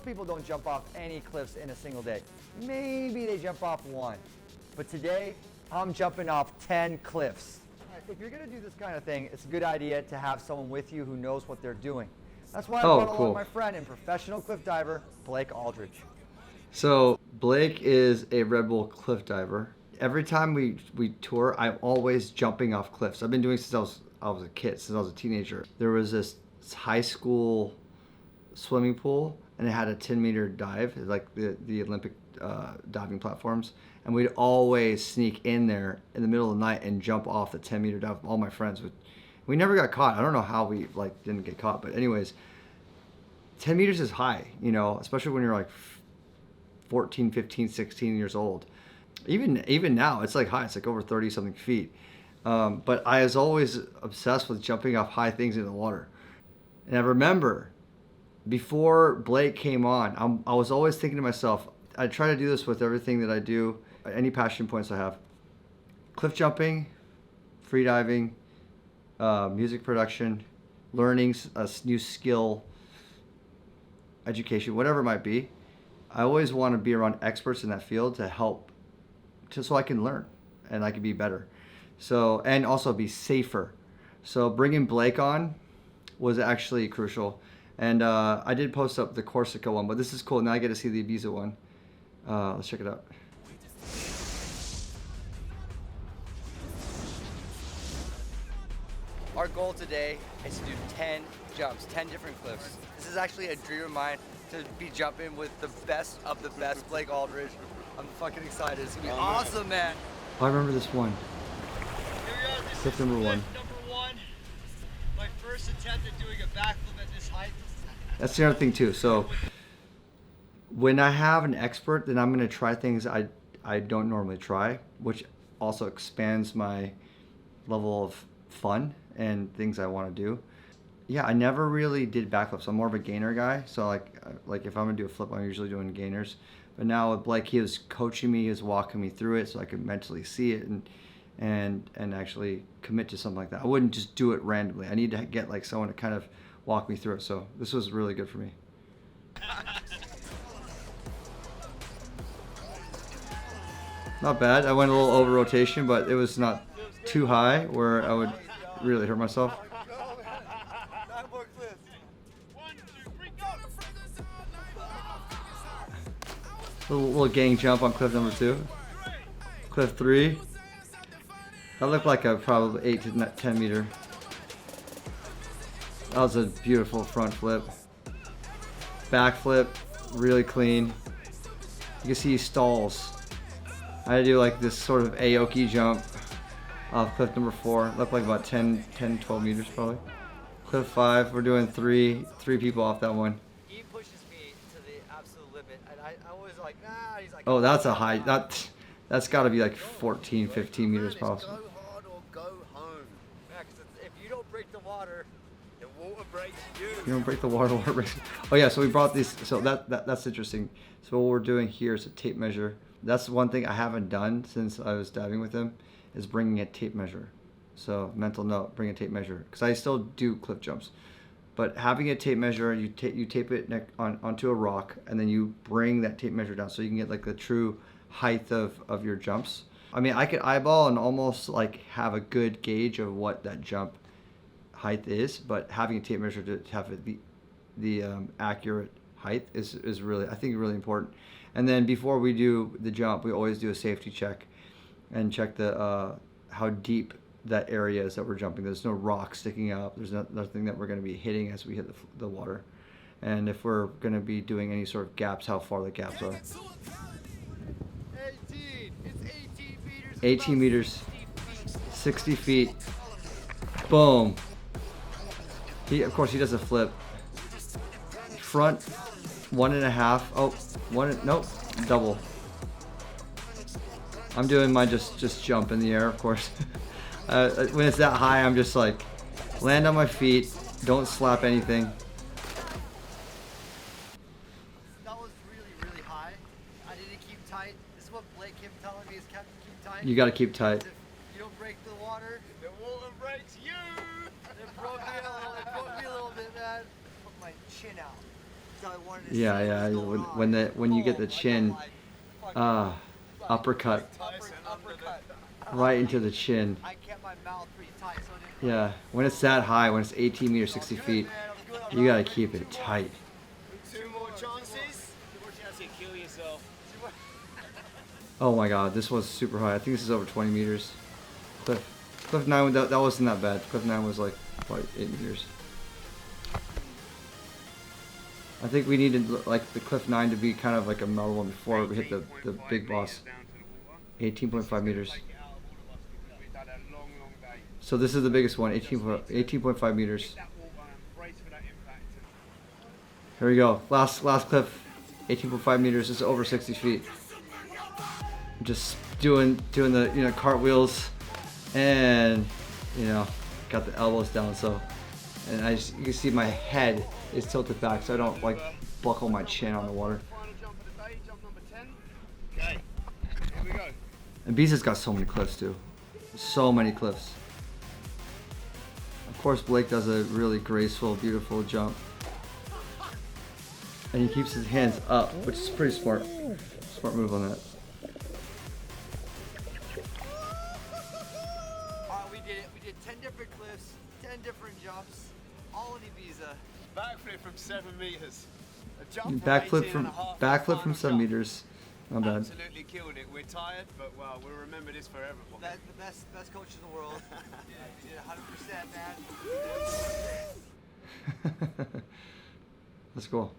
Most people don't jump off any cliffs in a single day. Maybe they jump off one. But today, I'm jumping off 10 cliffs. If you're gonna do this kind of thing, it's a good idea to have someone with you who knows what they're doing. That's why I brought along my friend and professional cliff diver, Blake Aldridge. So Blake is a Red Bull cliff diver. Every time we tour, I'm always jumping off cliffs. I've been doing it since I was a kid, since I was a teenager. There was this high school swimming pool, and it had a 10-meter dive, like the Olympic diving platforms. And we'd always sneak in there in the middle of the night and jump off the 10-meter dive with all my friends. We never got caught. I don't know how we didn't get caught, but anyways, 10 meters is high, you know, especially when you're like 14, 15, 16 years old. Even now, it's like high. It's like over 30 something feet. But I was always obsessed with jumping off high things in the water. And I remember before Blake came on, I was always thinking to myself, I try to do this with everything that I do, any passion points I have. Cliff jumping, free diving, music production, learning a new skill, education, whatever it might be. I always want to be around experts in that field to help, just so I can learn and I can be better. So, and also be safer. So bringing Blake on was actually crucial. And I did post up the Corsica one, but this is cool. Now I get to see the Ibiza one. Let's check it out. Our goal today is to do 10 jumps, 10 different cliffs. This is actually a dream of mine, to be jumping with the best of the best, Blake Aldridge. I'm fucking excited. It's gonna be awesome, man. I remember this one. Here we are. This Cliff is number cliff one. number one. My first attempt at doing a backflip at this height. That's the other thing too. So when I have an expert, then I'm gonna try things I don't normally try, which also expands my level of fun and things I want to do. Yeah, I never really did backflips. I'm more of a gainer guy. So like if I'm gonna do a flip, I'm usually doing gainers. But now with Blake, he was coaching me, he was walking me through it, so I could mentally see it and actually commit to something like that. I wouldn't just do it randomly. I need to get like someone to kind of walk me through it. So this was really good for me. Not bad. I went a little over rotation, but it was not too high where I would really hurt myself. Little gang jump on cliff number 2. Cliff 3. That looked like a probably 8 to 10 meter. That was a beautiful front flip. Back flip, really clean. You can see he stalls. I had to do like this sort of Aoki jump off cliff number 4. Looked like about 10, 12 meters probably. Cliff 5, we're doing three people off that one. He pushes me to the absolute limit, and I was like, nah. He's like, oh, that's a high. That's got to be like 14, 15 meters possible. Go hard or go home. Yeah, 'cause if you don't break the water, the water breaks you. You don't break the water breaks. Oh yeah, so we brought these. So that's interesting. So what we're doing here is a tape measure. That's one thing I haven't done since I was diving with him, is bringing a tape measure. So mental note, bring a tape measure, because I still do cliff jumps. But having a tape measure, you tape it onto a rock, and then you bring that tape measure down so you can get like the true height of your jumps. I mean, I could eyeball and almost like have a good gauge of what that jump height is, but having a tape measure to have the accurate height is really, I think, really important. And then before we do the jump, we always do a safety check and check the how deep that area is that we're jumping. There's no rock sticking up. There's nothing that we're going to be hitting as we hit the water. And if we're going to be doing any sort of gaps, how far the gaps are. 18 meters, 60 feet. Boom. Of course, he does a flip. Front, 1.5. Oh, nope, double. I'm doing my just jump in the air, of course. When it's that high, I'm just like, land on my feet, don't slap anything. That was really, really high. I need to keep tight. This is what Blake kept telling me, is keep tight. You gotta keep tight. If you don't break the water, The water breaks you. it broke me a little bit, man. Put my chin out. I wanted to Yeah, see yeah. what was going When you get the on. chin, uppercut Uppercut. right into the chin. I kept my mouth pretty tight, so it didn't. Yeah, when it's that high, when it's 18 meters, 60 feet, you gotta keep it tight. 2 more chances. 2 more chances to kill yourself. Oh my God, this was super high. I think this is over 20 meters. Cliff 9, that wasn't that bad. Cliff 9 was like, what, 8 meters. I think we needed like the Cliff 9 to be kind of like a mellow one before we hit the big boss. 18.5 meters. So this is the biggest one, 18.5 meters. Here we go, last cliff, 18.5 meters. This is over 60 feet. Just doing the cartwheels, and got the elbows down. So, and you can see my head is tilted back, so I don't like buckle my chin on the water. Final jump of the day, jump number 10. Okay, here we go. And Ibiza's got so many cliffs too, so many cliffs. Of course, Blake does a really graceful, beautiful jump, and he keeps his hands up, which is pretty smart move on that. We did it. We did 10 different cliffs, 10 different jumps, all in Ibiza. Backflip from 7 meters. A jump from Backflip 18 from and a half, backflip from 7 jump. meters. Not bad. Absolutely killed it. We're tired, but wow, we'll remember this forever. That's the best coach in the world. You did 100%, man. Let's go.